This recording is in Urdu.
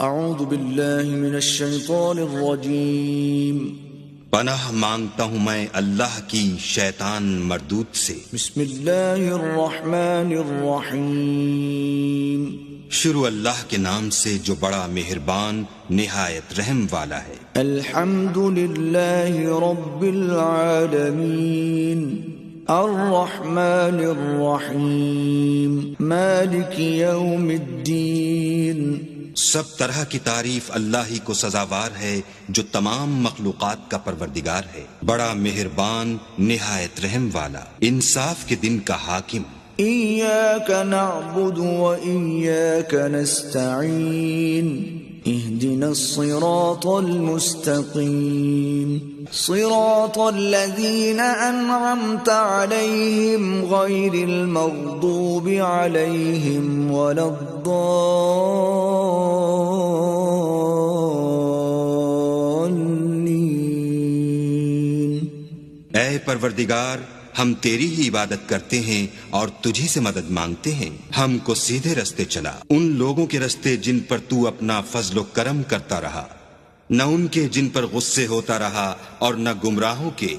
اعوذ باللہ من الشیطان الرجیم پناہ مانگتا ہوں میں اللہ کی شیطان مردود سے۔ بسم اللہ الرحمن الرحیم شروع اللہ کے نام سے جو بڑا مہربان نہایت رحم والا ہے۔ الحمد للہ رب العالمین الرحمن الرحیم مالک یوم الدین۔ سب طرح کی تعریف اللہ ہی کو سزاوار ہے جو تمام مخلوقات کا پروردگار ہے، بڑا مہربان نہایت رحم والا، انصاف کے دن کا حاکم۔ ایاک نعبد و ایاک نستعین اہدنا الصراط المستقیم صراط الذین انعمت علیہم غیر المغضوب علیہم ولا الضالین۔ اے پروردگار، ہم تیری ہی عبادت کرتے ہیں اور تجھی سے مدد مانگتے ہیں، ہم کو سیدھے رستے چلا، ان لوگوں کے رستے جن پر تو اپنا فضل و کرم کرتا رہا، نہ ان کے جن پر غصے ہوتا رہا، اور نہ گمراہوں کے